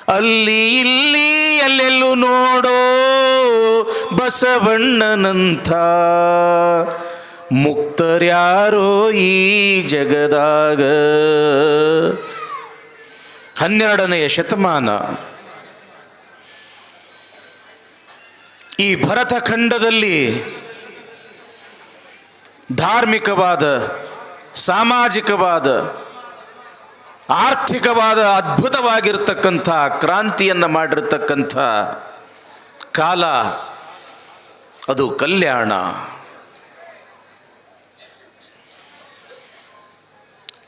ಅಲ್ಲಿ ಇಲ್ಲಿ ಎಲ್ಲೆಲ್ಲೂ ನೋಡೋ ಬಸವಣ್ಣನಂಥ ಮುಕ್ತರ್ಯಾರೋ ಈ ಜಗದಾಗ. 12ನೆಯ ಶತಮಾನ. ಈ ಭರತ ಖಂಡದಲ್ಲಿ ಧಾರ್ಮಿಕವಾದ, ಸಾಮಾಜಿಕವಾದ, ಆರ್ಥಿಕವಾದ ಅದ್ಭುತವಾಗಿರ್ತಕ್ಕಂಥ ಕ್ರಾಂತಿಯನ್ನು ಮಾಡಿರ್ತಕ್ಕಂಥ ಕಾಲ ಅದು ಕಲ್ಯಾಣ.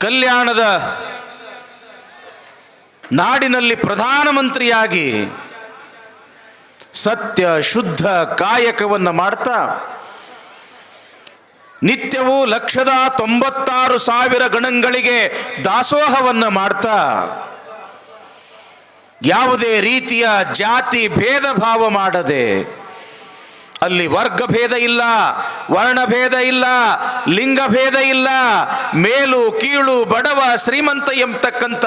ಕಲ್ಯಾಣದ ನಾಡಿನಲ್ಲಿ ಪ್ರಧಾನಮಂತ್ರಿಯಾಗಿ ಸತ್ಯ ಶುದ್ಧ ಕಾಯಕವನ್ನು ಮಾಡ್ತಾ ನಿತ್ಯವೂ 196,000 ಗಣಗಳಿಗೆ ದಾಸೋಹವನ್ನು ಮಾಡ್ತಾ ಯಾವುದೇ ರೀತಿಯ ಜಾತಿ ಭೇದ ಭಾವ ಮಾಡದೆ, ಅಲ್ಲಿ ವರ್ಗ ಭೇದ ಇಲ್ಲ, ವರ್ಣಭೇದ ಇಲ್ಲ, ಲಿಂಗಭೇದ ಇಲ್ಲ, ಮೇಲು ಕೀಳು ಬಡವ ಶ್ರೀಮಂತ ಎಂಬತಕ್ಕಂಥ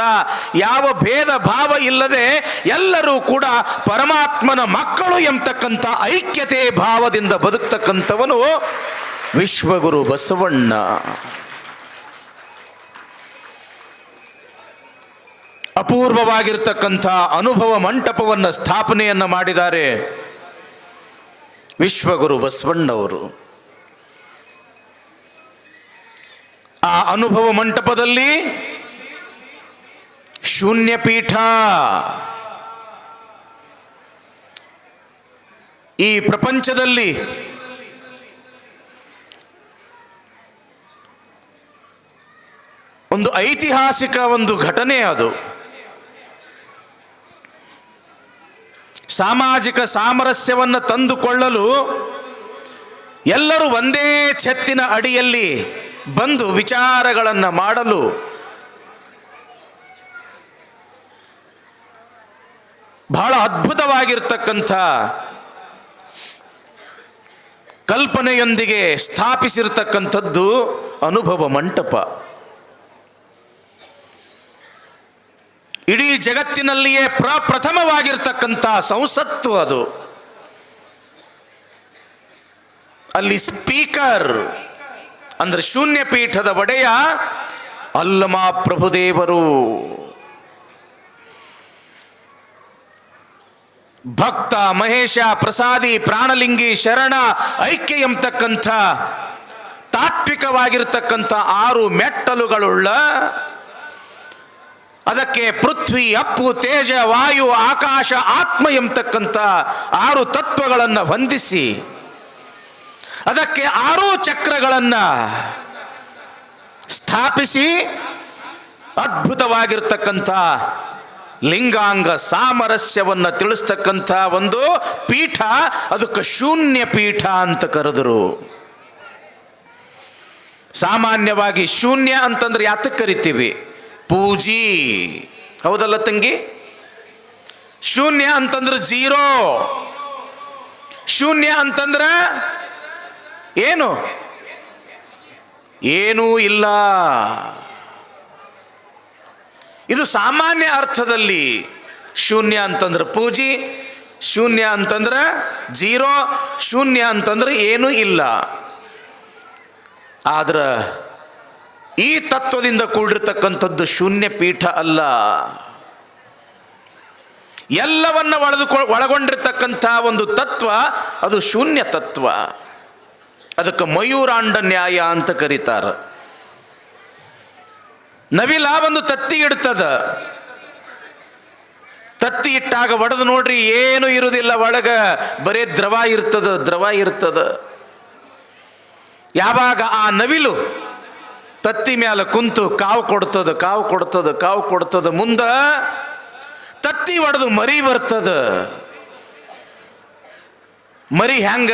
ಯಾವ ಭೇದ ಭಾವ ಇಲ್ಲದೆ ಎಲ್ಲರೂ ಕೂಡ ಪರಮಾತ್ಮನ ಮಕ್ಕಳು ಎಂಬತಕ್ಕಂಥ ಐಕ್ಯತೆ ಭಾವದಿಂದ ಬದುಕ್ತಕ್ಕಂಥವನು ವಿಶ್ವಗುರು ಬಸವಣ್ಣ. ಅಪೂರ್ವವಾಗಿರ್ತಕ್ಕಂಥ ಅನುಭವ ಮಂಟಪವನ್ನು ಸ್ಥಾಪನೆಯನ್ನು ಮಾಡಿದ್ದಾರೆ ವಿಶ್ವಗುರು ಬಸವಣ್ಣವರು. ಆ ಅನುಭವ ಮಂಟಪದಲ್ಲಿ ಶೂನ್ಯಪೀಠ, ಈ ಪ್ರಪಂಚದಲ್ಲಿ ಒಂದು ಐತಿಹಾಸಿಕ ಒಂದು ಘಟನೆ. ಅದು ಸಾಮಾಜಿಕ ಸಾಮರಸ್ಯವನ್ನು ತಂದುಕೊಳ್ಳಲು ಎಲ್ಲರೂ ಒಂದೇ ಛತ್ತಿನ ಅಡಿಯಲ್ಲಿ ಬಂದು ವಿಚಾರಗಳನ್ನು ಮಾಡಲು ಬಹಳ ಅದ್ಭುತವಾಗಿರ್ತಕ್ಕಂಥ ಕಲ್ಪನೆಯೊಂದಿಗೆ ಸ್ಥಾಪಿಸಿರ್ತಕ್ಕಂಥದ್ದು ಅನುಭವ ಮಂಟಪ. ಇಡೀ ಜಗತ್ತಿನಲ್ಲಿಯೇ ಪ್ರಪ್ರಥಮವಾಗಿರ್ತಕ್ಕಂಥ ಸಂಸತ್ತು ಅದು. ಅಲ್ಲಿ ಸ್ಪೀಕರ್ ಅಂದ್ರೆ ಶೂನ್ಯಪೀಠದ ಒಡೆಯ ಅಲ್ಲಮ ಪ್ರಭುದೇವರು. ಭಕ್ತ ಮಹೇಶ ಪ್ರಸಾದಿ ಪ್ರಾಣಲಿಂಗಿ ಶರಣ ಐಕ್ಯ ಎಂಬತಕ್ಕಂಥ ತಾತ್ವಿಕವಾಗಿರ್ತಕ್ಕಂಥ 6 ಮೆಟ್ಟಲುಗಳುಳ್ಳ, ಅದಕ್ಕೆ ಪೃಥ್ವಿ ಅಪ್ಪು ತೇಜ ವಾಯು ಆಕಾಶ ಆತ್ಮ ಎಂಬತಕ್ಕಂಥ 6 ತತ್ವಗಳನ್ನು ಹೊಂದಿಸಿ, ಅದಕ್ಕೆ 6 ಚಕ್ರಗಳನ್ನು ಸ್ಥಾಪಿಸಿ ಅದ್ಭುತವಾಗಿರ್ತಕ್ಕಂಥ ಲಿಂಗಾಂಗ ಸಾಮರಸ್ಯವನ್ನು ತಿಳಿಸ್ತಕ್ಕಂಥ ಒಂದು ಪೀಠ, ಅದಕ್ಕೆ ಶೂನ್ಯ ಪೀಠ ಅಂತ ಕರೆದರು. ಸಾಮಾನ್ಯವಾಗಿ ಶೂನ್ಯ ಅಂತಂದ್ರೆ ಯಾತಕ್ಕೆ ಕರಿತೀವಿ? ಪೂಜಿ, ಹೌದಲ್ಲ ತಂಗಿ? ಶೂನ್ಯ ಅಂತಂದ್ರೆ ಜೀರೋ. ಶೂನ್ಯ ಅಂತಂದ್ರೆ ಏನು? ಏನೂ ಇಲ್ಲ. ಇದು ಸಾಮಾನ್ಯ ಅರ್ಥದಲ್ಲಿ. ಶೂನ್ಯ ಅಂತಂದ್ರೆ ಪೂಜಿ, ಶೂನ್ಯ ಅಂತಂದ್ರೆ ಜೀರೋ, ಶೂನ್ಯ ಅಂತಂದ್ರೆ ಏನೂ ಇಲ್ಲ. ಆದ್ರೆ ಈ ತತ್ವದಿಂದ ಕೂಡಿರ್ತಕ್ಕಂಥದ್ದು ಶೂನ್ಯ ಪೀಠ ಅಲ್ಲ. ಎಲ್ಲವನ್ನ ಒಳಗೊಂಡಿರ್ತಕ್ಕಂಥ ಒಂದು ತತ್ವ ಅದು ಶೂನ್ಯ ತತ್ವ. ಅದಕ್ಕೆ ಮಯೂರಾಂಡ ನ್ಯಾಯ ಅಂತ ಕರೀತಾರೆ. ನವಿಲ ಒಂದು ತತ್ತಿ ಇಡ್ತದ, ತತ್ತಿ ಇಟ್ಟಾಗ ಒಡೆದು ನೋಡ್ರಿ ಏನು ಇರುವುದಿಲ್ಲ, ಒಳಗ ಬರೇ ದ್ರವ ಇರ್ತದ. ಯಾವಾಗ ಆ ನವಿಲು ತತ್ತಿ ಮ್ಯಾಲ ಕುಂತು ಕಾವು ಕೊಡ್ತದ, ಮುಂದ ತತ್ತಿ ಒಡೆದು ಮರಿ ಬರ್ತದ. ಮರಿ ಹೆಂಗ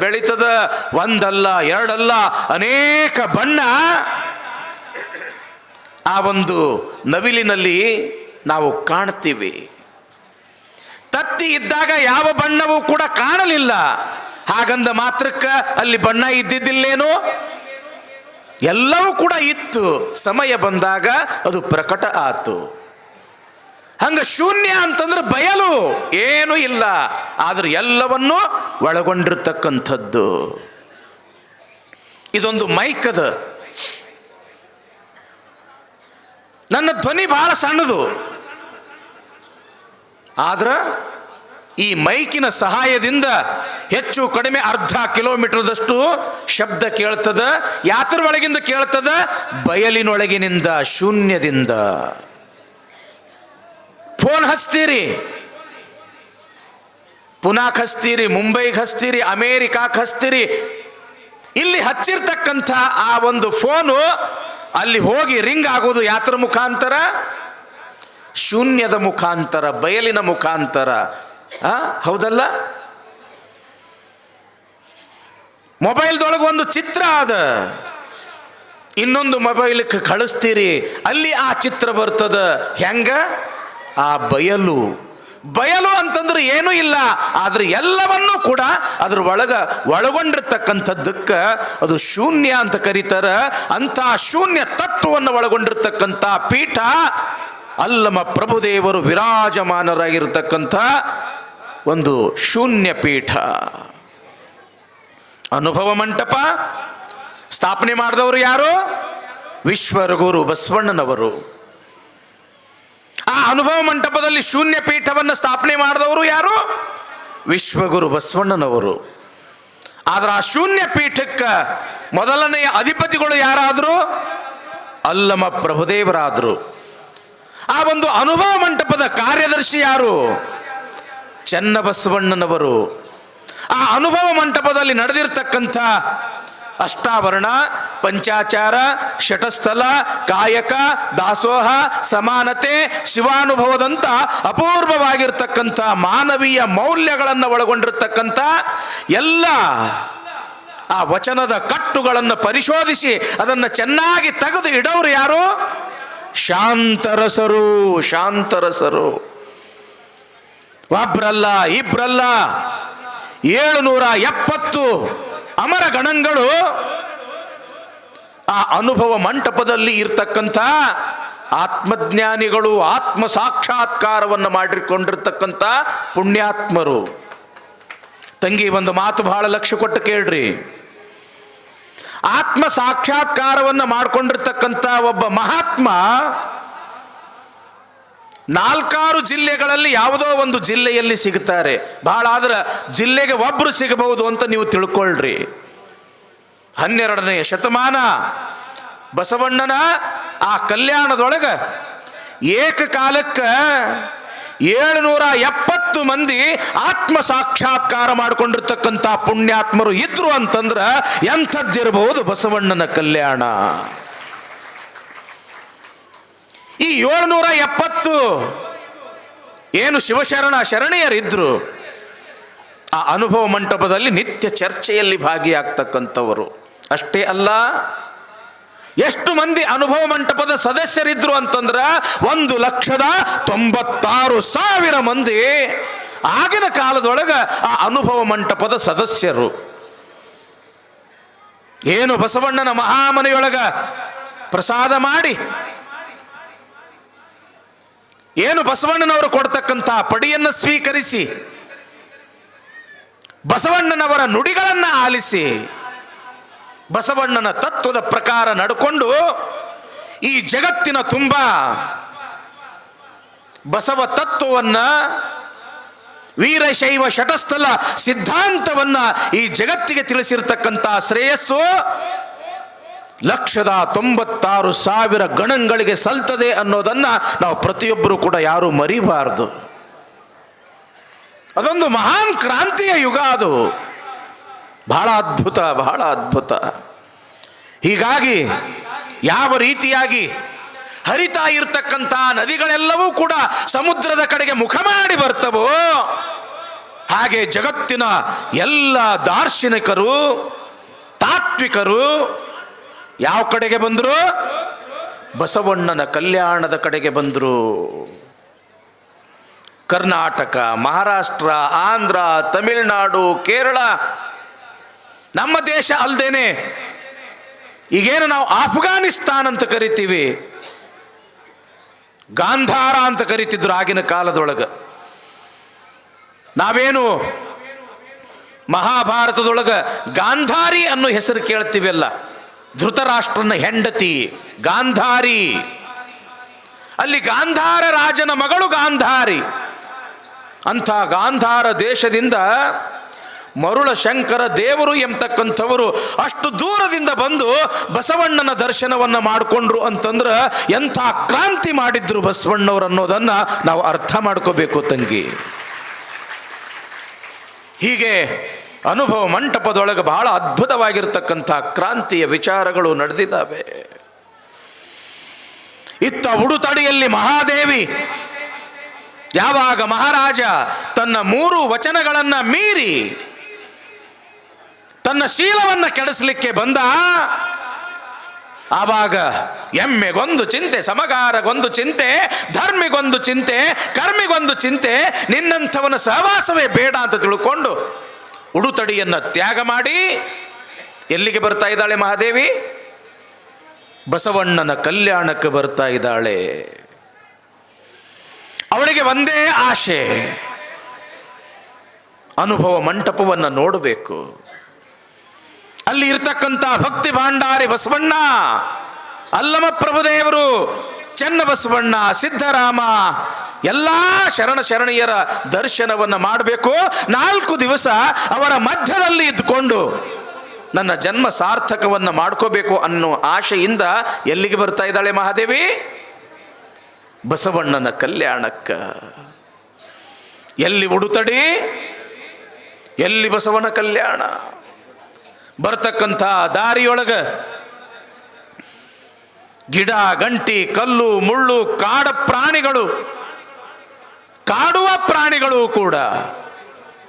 ಬೆಳೀತದ, ಒಂದಲ್ಲ ಎರಡಲ್ಲ ಅನೇಕ ಬಣ್ಣ ಆ ಒಂದು ನವಿಲಿನಲ್ಲಿ ನಾವು ಕಾಣ್ತೀವಿ. ತತ್ತಿ ಇದ್ದಾಗ ಯಾವ ಬಣ್ಣವೂ ಕೂಡ ಕಾಣಲಿಲ್ಲ. ಹಾಗಂದ ಮಾತ್ರಕ್ಕ ಅಲ್ಲಿ ಬಣ್ಣ ಇದ್ದಿದ್ದಿಲ್ಲೇನೋ? ಎಲ್ಲವೂ ಕೂಡ ಇತ್ತು. ಸಮಯ ಬಂದಾಗ ಅದು ಪ್ರಕಟ ಆತು. ಹಂಗ ಶೂನ್ಯ ಅಂತಂದ್ರೆ ಬಯಲು, ಏನೂ ಇಲ್ಲ, ಆದ್ರೆ ಎಲ್ಲವನ್ನೂ ಒಳಗೊಂಡಿರ್ತಕ್ಕಂಥದ್ದು. ಇದೊಂದು ಮೈಕ್ ಅದ. ನನ್ನ ಧ್ವನಿ ಬಹಳ ಸಣ್ಣದು, ಆದ್ರೆ ಈ ಮೈಕಿನ ಸಹಾಯದಿಂದ ಹೆಚ್ಚು ಕಡಿಮೆ ಅರ್ಧ ಕಿಲೋಮೀಟರ್ದಷ್ಟು ಶಬ್ದ ಕೇಳ್ತದ. ಯಾತ್ರ ಒಳಗಿಂದ ಕೇಳ್ತದ? ಬಯಲಿನೊಳಗಿನಿಂದ, ಶೂನ್ಯದಿಂದ. ಫೋನ್ ಹಚ್ತೀರಿ, ಪುನಾಕ್ ಹಚ್ತೀರಿ, ಮುಂಬೈಗೆ ಹಚ್ತೀರಿ, ಅಮೇರಿಕಾಕ್ಕೆ ಹಚ್ತೀರಿ. ಇಲ್ಲಿ ಹಚ್ಚಿರ್ತಕ್ಕಂಥ ಆ ಒಂದು ಫೋನು ಅಲ್ಲಿ ಹೋಗಿ ರಿಂಗ್ ಆಗೋದು ಯಾತ್ರ ಮುಖಾಂತರ? ಶೂನ್ಯದ ಮುಖಾಂತರ, ಬಯಲಿನ ಮುಖಾಂತರ. ಹೌದಲ್ಲ? ಮೊಬೈಲ್ದೊಳಗೆ ಒಂದು ಚಿತ್ರ ಅದ, ಇನ್ನೊಂದು ಮೊಬೈಲ್ಗೆ ಕಳಿಸ್ತೀರಿ, ಅಲ್ಲಿ ಆ ಚಿತ್ರ ಬರ್ತದ. ಹೆಂಗ? ಆ ಬಯಲು. ಬಯಲು ಅಂತಂದ್ರೆ ಏನೂ ಇಲ್ಲ, ಆದ್ರೆ ಎಲ್ಲವನ್ನೂ ಕೂಡ ಅದ್ರ ಒಳಗೊಂಡಿರ್ತಕ್ಕಂಥದ್ದಕ್ಕೆ ಅದು ಶೂನ್ಯ ಅಂತ ಕರೀತಾರ. ಅಂತ ಶೂನ್ಯ ತತ್ವವನ್ನು ಒಳಗೊಂಡಿರ್ತಕ್ಕಂಥ ಪೀಠ ಅಲ್ಲಮ ಪ್ರಭುದೇವರು ವಿರಾಜಮಾನರಾಗಿರ್ತಕ್ಕಂಥ ಒಂದು ಶೂನ್ಯ ಪೀಠ. ಅನುಭವ ಮಂಟಪ ಸ್ಥಾಪನೆ ಮಾಡಿದವರು ಯಾರು? ವಿಶ್ವಗುರು ಬಸವಣ್ಣನವರು. ಆ ಅನುಭವ ಮಂಟಪದಲ್ಲಿ ಶೂನ್ಯ ಪೀಠವನ್ನು ಸ್ಥಾಪನೆ ಮಾಡಿದವರು ಯಾರು? ವಿಶ್ವಗುರು ಬಸವಣ್ಣನವರು. ಆದ್ರೆ ಆ ಶೂನ್ಯ ಪೀಠಕ್ಕೆ ಮೊದಲನೆಯ ಅಧಿಪತಿಗಳು ಯಾರಾದ್ರು? ಅಲ್ಲಮ ಪ್ರಭುದೇವರಾದರು. ಆ ಒಂದು ಅನುಭವ ಮಂಟಪದ ಕಾರ್ಯದರ್ಶಿ ಯಾರು? ಚನ್ನಬಸವಣ್ಣನವರು. ಆ ಅನುಭವ ಮಂಟಪದಲ್ಲಿ ನಡೆದಿರ್ತಕ್ಕಂಥ ಅಷ್ಟಾವರಣ, ಪಂಚಾಚಾರ, ಶಟಸ್ಥಲ, ಕಾಯಕ, ದಾಸೋಹ, ಸಮಾನತೆ, ಶಿವಾನುಭವದಂತ ಅಪೂರ್ವವಾಗಿರ್ತಕ್ಕಂಥ ಮಾನವೀಯ ಮೌಲ್ಯಗಳನ್ನು ಒಳಗೊಂಡಿರ್ತಕ್ಕಂಥ ಎಲ್ಲ ಆ ವಚನದ ಕಟ್ಟುಗಳನ್ನು ಪರಿಶೋಧಿಸಿ ಅದನ್ನು ಚೆನ್ನಾಗಿ ತೆಗೆದು ಇಡೋರು ಯಾರು? ಶಾಂತರಸರು. ಶಾಂತರಸರು ಒಬ್ರಲ್ಲ, ಇಬ್ರಲ್ಲ, 770 ಅಮರ ಗಣಗಳು ಆ ಅನುಭವ ಮಂಟಪದಲ್ಲಿ ಇರ್ತಕ್ಕಂಥ ಆತ್ಮಜ್ಞಾನಿಗಳು, ಆತ್ಮ ಸಾಕ್ಷಾತ್ಕಾರವನ್ನು ಮಾಡಿಕೊಂಡಿರ್ತಕ್ಕಂಥ ಪುಣ್ಯಾತ್ಮರು. ತಂಗಿ, ಒಂದು ಮಾತು ಬಹಳ ಲಕ್ಷ್ಯ ಕೊಟ್ಟು ಕೇಳ್ರಿ. ಆತ್ಮ ಸಾಕ್ಷಾತ್ಕಾರವನ್ನು ಮಾಡಿಕೊಂಡಿರ್ತಕ್ಕಂಥ ಒಬ್ಬ ಮಹಾತ್ಮ 4-6 ಜಿಲ್ಲೆಗಳಲ್ಲಿ ಯಾವುದೋ ಒಂದು ಜಿಲ್ಲೆಯಲ್ಲಿ ಸಿಗುತ್ತಾರೆ. ಬಹಳ ಆದ್ರೆ ಜಿಲ್ಲೆಗೆ ಒಬ್ರು ಸಿಗಬಹುದು ಅಂತ ನೀವು ತಿಳ್ಕೊಳ್ರಿ. 12ನೇ ಶತಮಾನ ಬಸವಣ್ಣನ ಆ ಕಲ್ಯಾಣದೊಳಗೆ ಏಕಕಾಲಕ್ಕೆ 770 ಮಂದಿ ಆತ್ಮ ಸಾಕ್ಷಾತ್ಕಾರ ಮಾಡಿಕೊಂಡಿರ್ತಕ್ಕಂಥ ಪುಣ್ಯಾತ್ಮರು ಇದ್ರು ಅಂತಂದ್ರೆ ಎಂಥದ್ದಿರಬಹುದು ಬಸವಣ್ಣನ ಕಲ್ಯಾಣ. ಈ 770 ಏನು ಶರಣೀಯರಿದ್ರು ಆ ಅನುಭವ ಮಂಟಪದಲ್ಲಿ ನಿತ್ಯ ಚರ್ಚೆಯಲ್ಲಿ ಭಾಗಿಯಾಗ್ತಕ್ಕಂಥವರು. ಅಷ್ಟೇ ಅಲ್ಲ, ಎಷ್ಟು ಮಂದಿ ಅನುಭವ ಮಂಟಪದ ಸದಸ್ಯರಿದ್ರು ಅಂತಂದ್ರೆ 1,96,000 ಮಂದಿ ಆಗಿನ ಕಾಲದೊಳಗ ಆ ಅನುಭವ ಮಂಟಪದ ಸದಸ್ಯರು. ಏನು ಬಸವಣ್ಣನ ಮಹಾಮನೆಯೊಳಗ ಪ್ರಸಾದ ಮಾಡಿ, ಏನು ಬಸವಣ್ಣನವರು ಕೊಡ್ತಕ್ಕಂಥ ಪಡಿಯನ್ನು ಸ್ವೀಕರಿಸಿ, ಬಸವಣ್ಣನವರ ನುಡಿಗಳನ್ನು ಆಲಿಸಿ, ಬಸವಣ್ಣನ ತತ್ವದ ಪ್ರಕಾರ ನಡ್ಕೊಂಡು ಈ ಜಗತ್ತಿನ ತುಂಬ ಬಸವ ತತ್ವವನ್ನ, ವೀರಶೈವ ಶಟಸ್ಥಲ ಸಿದ್ಧಾಂತವನ್ನ ಈ ಜಗತ್ತಿಗೆ ತಿಳಿಸಿರ್ತಕ್ಕಂಥ ಶ್ರೇಯಸ್ಸು 1,96,000 ಗಣಗಳಿಗೆ ಸಲ್ತದೆ ಅನ್ನೋದನ್ನ ನಾವು ಪ್ರತಿಯೊಬ್ಬರು ಕೂಡ ಯಾರು ಮರಿಬಾರದು. ಅದೊಂದು ಮಹಾನ್ ಕ್ರಾಂತಿಯ ಯುಗ. ಅದು ಬಹಳ ಅದ್ಭುತ, ಬಹಳ ಅದ್ಭುತ. ಹೀಗಾಗಿ ಯಾವ ರೀತಿಯಾಗಿ ಹರಿತಾ ಇರ್ತಕ್ಕಂಥ ನದಿಗಳೆಲ್ಲವೂ ಕೂಡ ಸಮುದ್ರದ ಕಡೆಗೆ ಮುಖ ಮಾಡಿ ಬರ್ತವೋ, ಹಾಗೆ ಜಗತ್ತಿನ ಎಲ್ಲ ದಾರ್ಶನಿಕರು, ತಾತ್ವಿಕರು ಯಾವ ಕಡೆಗೆ ಬಂದರು? ಬಸವಣ್ಣನ ಕಲ್ಯಾಣದ ಕಡೆಗೆ ಬಂದರು. ಕರ್ನಾಟಕ, ಮಹಾರಾಷ್ಟ್ರ, ಆಂಧ್ರ, ತಮಿಳುನಾಡು, ಕೇರಳ, ನಮ್ಮ ದೇಶ ಅಲ್ದೇನೆ ಈಗೇನು ನಾವು ಆಫ್ಘಾನಿಸ್ತಾನ್ ಅಂತ ಕರಿತೀವಿ, ಗಾಂಧಾರ ಅಂತ ಕರೀತಿದ್ರು ಆಗಿನ ಕಾಲದೊಳಗೆ. ನಾವೇನು ಮಹಾಭಾರತದೊಳಗೆ ಗಾಂಧಾರಿ ಅನ್ನೋ ಹೆಸರು ಕೇಳ್ತೀವಲ್ಲ, ಧೃತರಾಷ್ಟ್ರನ ಹೆಂಡತಿ ಗಾಂಧಾರಿ. ಅಲ್ಲಿ ಗಾಂಧಾರ ರಾಜನ ಮಗಳು ಗಾಂಧಾರಿ. ಅಂಥ ಗಾಂಧಾರ ದೇಶದಿಂದ ಮರುಳ ಶಂಕರ ದೇವರು ಎಂಬತಕ್ಕಂಥವರು ಅಷ್ಟು ದೂರದಿಂದ ಬಂದು ಬಸವಣ್ಣನ ದರ್ಶನವನ್ನು ಮಾಡಿಕೊಂಡ್ರು ಅಂತಂದ್ರೆ ಎಂಥ ಕ್ರಾಂತಿ ಮಾಡಿದ್ರು ಬಸವಣ್ಣವರು ಅನ್ನೋದನ್ನು ನಾವು ಅರ್ಥ ಮಾಡ್ಕೋಬೇಕು ತಂಗಿ. ಹೀಗೆ ಅನುಭವ ಮಂಟಪದೊಳಗೆ ಬಹಳ ಅದ್ಭುತವಾಗಿರ್ತಕ್ಕಂಥ ಕ್ರಾಂತಿಯ ವಿಚಾರಗಳು ನಡೆದಿದ್ದಾವೆ. ಇತ್ತ ಉಡುತಡಿಯಲ್ಲಿ ಮಹಾದೇವಿ ಯಾವಾಗ ಮಹಾರಾಜ ತನ್ನ 3 ವಚನಗಳನ್ನ ಮೀರಿ ತನ್ನ ಶೀಲವನ್ನ ಕೆಡಿಸಲಿಕ್ಕೆ ಬಂದ, ಆವಾಗ ಎಮ್ಮೆಗೊಂದು ಚಿಂತೆ, ಸಮಗಾರಗೊಂದು ಚಿಂತೆ, ಧರ್ಮಿಗೊಂದು ಚಿಂತೆ, ಕರ್ಮಿಗೊಂದು ಚಿಂತೆ, ನಿನ್ನಂಥವನ ಸಹವಾಸವೇ ಬೇಡ ಅಂತ ತಿಳ್ಕೊಂಡು ಉಡುತಡಿಯನ್ನ ತ್ಯಾಗ ಮಾಡಿ ಎಲ್ಲಿಗೆ ಬರ್ತಾ ಇದ್ದಾಳೆ ಮಹಾದೇವಿ? ಬಸವಣ್ಣನ ಕಲ್ಯಾಣಕ್ಕೆ ಬರ್ತಾ ಇದ್ದಾಳೆ. ಅವಳಿಗೆ ಒಂದೇ ಆಶೆ, ಅನುಭವ ಮಂಟಪವನ್ನು ನೋಡಬೇಕು. ಅಲ್ಲಿ ಇರ್ತಕ್ಕಂಥ ಭಕ್ತಿ ಭಾಂಡಾರಿ ಬಸವಣ್ಣ, ಅಲ್ಲಮ ಪ್ರಭುದೇವರು, ಚೆನ್ನ ಬಸವಣ್ಣ, ಸಿದ್ಧರಾಮ ಎಲ್ಲ ಶರಣೀಯರ ದರ್ಶನವನ್ನು ಮಾಡಬೇಕು. 4 ದಿವಸ ಅವರ ಮಧ್ಯದಲ್ಲಿ ಇದ್ದುಕೊಂಡು ನನ್ನ ಜನ್ಮ ಸಾರ್ಥಕವನ್ನು ಮಾಡ್ಕೋಬೇಕು ಅನ್ನೋ ಆಶೆಯಿಂದ ಎಲ್ಲಿಗೆ ಬರ್ತಾ ಇದ್ದಾಳೆ ಮಹಾದೇವಿ? ಬಸವಣ್ಣನ ಕಲ್ಯಾಣಕ್ಕ. ಎಲ್ಲಿ ಉಡುತಡಿ, ಎಲ್ಲಿ ಬಸವನ ಕಲ್ಯಾಣ. ಬರ್ತಕ್ಕಂಥ ದಾರಿಯೊಳಗ ಗಿಡ, ಗಂಟಿ, ಕಲ್ಲು, ಮುಳ್ಳು, ಕಾಡುವ ಪ್ರಾಣಿಗಳು ಕೂಡ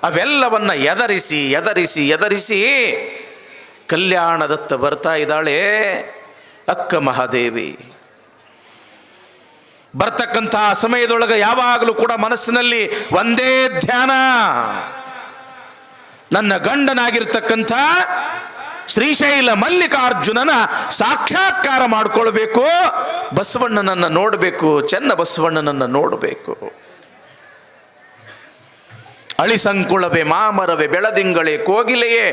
ಅವೆಲ್ಲವನ್ನ ಎದರಿಸಿ ಕಲ್ಯಾಣದತ್ತ ಬರ್ತಾ ಇದ್ದಾಳೆ ಅಕ್ಕ ಮಹಾದೇವಿ. ಬರ್ತಕ್ಕಂಥ ಸಮಯದೊಳಗೆ ಯಾವಾಗಲೂ ಕೂಡ ಮನಸ್ಸಿನಲ್ಲಿ ಒಂದೇ ಧ್ಯಾನ, ನನ್ನ ಗಂಡನಾಗಿರ್ತಕ್ಕಂಥ ಶ್ರೀಶೈಲ ಮಲ್ಲಿಕಾರ್ಜುನನ ಸಾಕ್ಷಾತ್ಕಾರ ಮಾಡಿಕೊಳ್ಬೇಕು, ಬಸವಣ್ಣನನ್ನು ನೋಡಬೇಕು, ಚೆನ್ನ ಬಸವಣ್ಣನನ್ನು ನೋಡಬೇಕು. ಅಳಿಸಂಕುಳವೆ ಮಾಮರವೆ ಬೆಳದಿಂಗಳೇ ಕೋಗಿಲೆಯೇ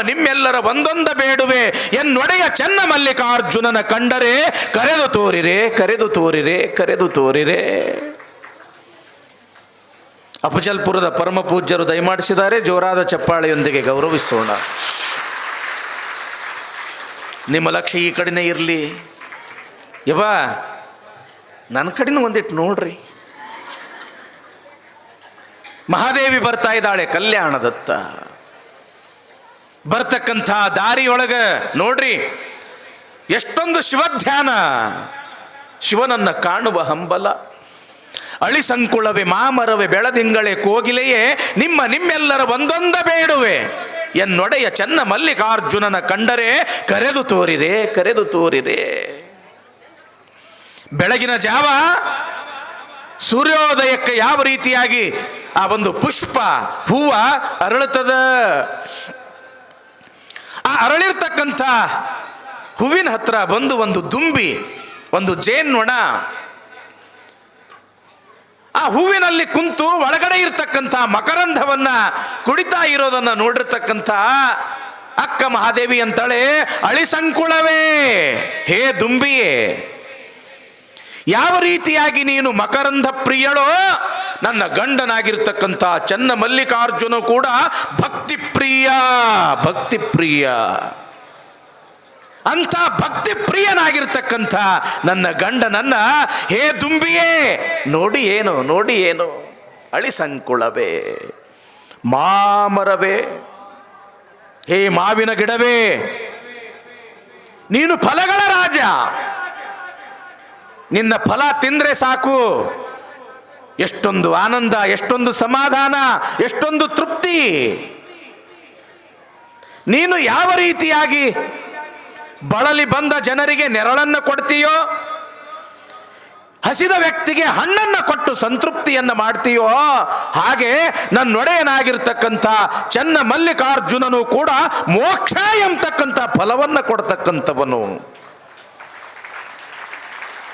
ನಿಮ್ಮೆಲ್ಲರ ಒಂದೊಂದ ಬೇಡುವೆ ಎನ್ನೊಡೆಯ ಚೆನ್ನ ಮಲ್ಲಿಕಾರ್ಜುನನ ಕಂಡರೆ ಕರೆದು ತೋರಿರೆ. ಅಫಜಲ್ಪುರದ ಪರಮ ಪೂಜ್ಯರು ದಯಮಾಡಿಸಿದ್ದಾರೆ, ಜೋರಾದ ಚಪ್ಪಾಳೆಯೊಂದಿಗೆ ಗೌರವಿಸೋಣ. ನಿಮ್ಮ ಲಕ್ಷ್ಯ ಈ ಕಡೆನೇ ಇರಲಿ. ನನ್ನ ಕಡೆನೂ ಒಂದಿಟ್ಟು ನೋಡ್ರಿ. ಮಹಾದೇವಿ ಬರ್ತಾ ಇದ್ದಾಳೆ ಕಲ್ಯಾಣದತ್ತ. ಬರ್ತಕ್ಕಂಥ ದಾರಿಯೊಳಗ ನೋಡ್ರಿ ಎಷ್ಟೊಂದು ಶಿವಧ್ಯಾನ, ಶಿವನನ್ನ ಕಾಣುವ ಹಂಬಲ. ಅಳಿಸಂಕುಳವೆ ಮಾಮರವೆ ಬೆಳದಿಂಗಳೇ ಕೋಗಿಲೆಯೇ ನಿಮ್ಮೆಲ್ಲರ ಒಂದೊಂದ ಬೇಡುವೆ ಎನ್ನೊಡೆಯ ಚೆನ್ನ ಮಲ್ಲಿಕಾರ್ಜುನನ ಕಂಡರೆ ಕರೆದು ತೋರಿರೆ. ಬೆಳಗಿನ ಜಾವ ಸೂರ್ಯೋದಯಕ್ಕೆ ಯಾವ ರೀತಿಯಾಗಿ ಆ ಒಂದು ಪುಷ್ಪ ಹೂವ ಅರಳುತ್ತದ, ಆ ಅರಳಿರ್ತಕ್ಕಂಥ ಹೂವಿನ ಹತ್ರ ಬಂದು ಒಂದು ದುಂಬಿ, ಒಂದು ಜೇನ್ನೊಣ ಆ ಹೂವಿನಲ್ಲಿ ಕುಂತು ಒಳಗಡೆ ಇರ್ತಕ್ಕಂಥ ಮಕರಂಧವನ್ನ ಕುಡಿತಾ ಇರೋದನ್ನ ನೋಡಿರ್ತಕ್ಕಂಥ ಅಕ್ಕ ಮಹಾದೇವಿ ಅಂತಾಳೆ, ಅಳಿಸಂಕುಳವೇ, ಹೇ ದುಂಬಿಯೇ, ಯಾವ ರೀತಿಯಾಗಿ ನೀನು ಮಕರಂಧ ಪ್ರಿಯಳೋ ನನ್ನ ಗಂಡನಾಗಿರ್ತಕ್ಕಂಥ ಚೆನ್ನ ಮಲ್ಲಿಕಾರ್ಜುನ ಕೂಡ ಭಕ್ತಿ ಪ್ರಿಯ. ಅಂಥ ಭಕ್ತಿ ಪ್ರಿಯನಾಗಿರ್ತಕ್ಕಂಥ ನನ್ನ ಗಂಡನನ್ನ ಹೇ ದುಂಬಿಯೇ ನೋಡಿ ಏನು ಅಳಿಸಂಕುಳವೇ ಮಾಮರವೇ, ಹೇ ಮಾವಿನ ಗಿಡವೇ, ನೀನು ಫಲಗಳ ರಾಜ. ನಿನ್ನ ಫಲ ತಿಂದ್ರೆ ಸಾಕು, ಎಷ್ಟೊಂದು ಆನಂದ, ಎಷ್ಟೊಂದು ಸಮಾಧಾನ, ಎಷ್ಟೊಂದು ತೃಪ್ತಿ. ನೀನು ಯಾವ ರೀತಿಯಾಗಿ ಬಳಲಿ ಬಂದ ಜನರಿಗೆ ನೆರಳನ್ನು ಕೊಡ್ತೀಯೋ, ಹಸಿದ ವ್ಯಕ್ತಿಗೆ ಹಣ್ಣನ್ನು ಕೊಟ್ಟು ಸಂತೃಪ್ತಿಯನ್ನು ಮಾಡ್ತೀಯೋ, ಹಾಗೆ ನನ್ನೊಡೆಯನಾಗಿರ್ತಕ್ಕಂಥ ಚೆನ್ನ ಮಲ್ಲಿಕಾರ್ಜುನನು ಕೂಡ ಮೋಕ್ಷ ಎಂಬತಕ್ಕಂಥ ಫಲವನ್ನು ಕೊಡ್ತಕ್ಕಂಥವನು.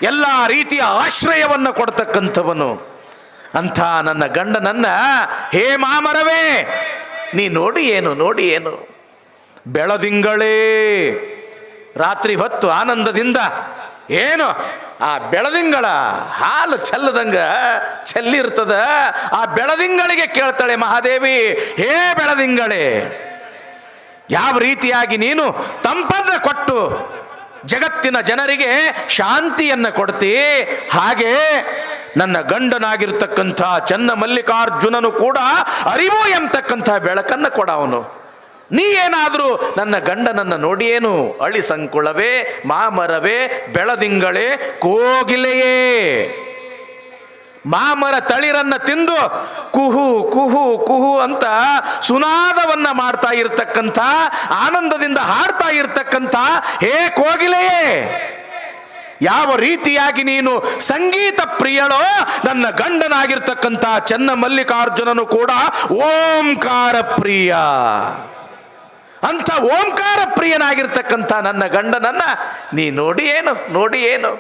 ಎಲ್ಲ ರೀತಿಯ ಆಶ್ರಯವನ್ನು ಕೊಡ್ತಕ್ಕಂಥವನು. ಅಂಥ ನನ್ನ ಗಂಡನನ್ನ ಹೇ ಮಾಮರವೇ ನೀ ನೋಡಿ ಏನು ಬೆಳದಿಂಗಳೇ, ರಾತ್ರಿ ಹೊತ್ತು ಆನಂದದಿಂದ ಏನು ಆ ಬೆಳದಿಂಗಳ ಹಾಲು ಚೆಲ್ಲಿರ್ತದ. ಆ ಬೆಳದಿಂಗಳಿಗೆ ಕೇಳ್ತಾಳೆ ಮಹಾದೇವಿ, ಹೇ ಬೆಳದಿಂಗಳೇ, ಯಾವ ರೀತಿಯಾಗಿ ನೀನು ತಂಪನ್ನ ಕೊಟ್ಟು ಜಗತ್ತಿನ ಜನರಿಗೆ ಶಾಂತಿಯನ್ನ ಕೊಡ್ತಿ, ಹಾಗೆ ನನ್ನ ಗಂಡನಾಗಿರ್ತಕ್ಕಂಥ ಚನ್ನ ಮಲ್ಲಿಕಾರ್ಜುನನು ಕೂಡ ಅರಿವು ಎಂಬತಕ್ಕಂಥ ಬೆಳಕನ್ನ ಕೊಡವನು. ನೀ ಏನಾದರೂ ನನ್ನ ಗಂಡನನ್ನ ನೋಡಿಯೇನು ಅಳಿ ಸಂಕುಳವೇ, ಮಾಮರವೇ, ಬೆಳದಿಂಗಳೇ, ಕೋಗಿಲೆಯೇ, ಮಾಮರ ತಳಿರನ್ನ ತಿಂದು ಕುಹು ಕುಹು ಕುಹು ಅಂತ ಸುನಾದವನ್ನ ಮಾಡ್ತಾ ಇರ್ತಕ್ಕಂಥ, ಆನಂದದಿಂದ ಹಾಡ್ತಾ ಇರ್ತಕ್ಕಂಥ ಹೇ ಕೋಗಿಲೆಯೇ, ಯಾವ ರೀತಿಯಾಗಿ ನೀನು ಸಂಗೀತ ಪ್ರಿಯಳೋ ನನ್ನ ಗಂಡನಾಗಿರ್ತಕ್ಕಂಥ ಚನ್ನ ಮಲ್ಲಿಕಾರ್ಜುನನು ಕೂಡ ಓಂಕಾರ ಪ್ರಿಯ. ಅಂಥ ಓಂಕಾರ ಪ್ರಿಯನಾಗಿರ್ತಕ್ಕಂಥ ನನ್ನ ಗಂಡನನ್ನ ನೀ ನೋಡಿ ಏನು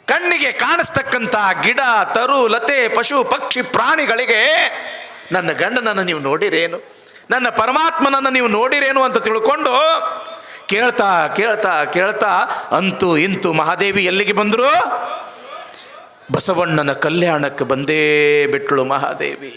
ಕಣ್ಣಿಗೆ ಕಾಣಿಸ್ತಕ್ಕಂಥ ಗಿಡ ತರು ಲತೆ ಪಶು ಪಕ್ಷಿ ಪ್ರಾಣಿಗಳಿಗೆ ನನ್ನ ಗಂಡನನ್ನು ನೀವು ನೋಡಿರೇನು, ನನ್ನ ಪರಮಾತ್ಮನನ್ನು ನೀವು ನೋಡಿರೇನು ಅಂತ ತಿಳ್ಕೊಂಡು ಕೇಳ್ತಾ ಕೇಳ್ತಾ ಕೇಳ್ತಾ ಅಂತೂ ಇಂತು ಮಹಾದೇವಿ ಎಲ್ಲಿಗೆ ಬಂದರು? ಬಸವಣ್ಣನ ಕಲ್ಯಾಣಕ್ಕೆ ಬಂದೇ ಬಿಟ್ಳು ಮಹಾದೇವಿ.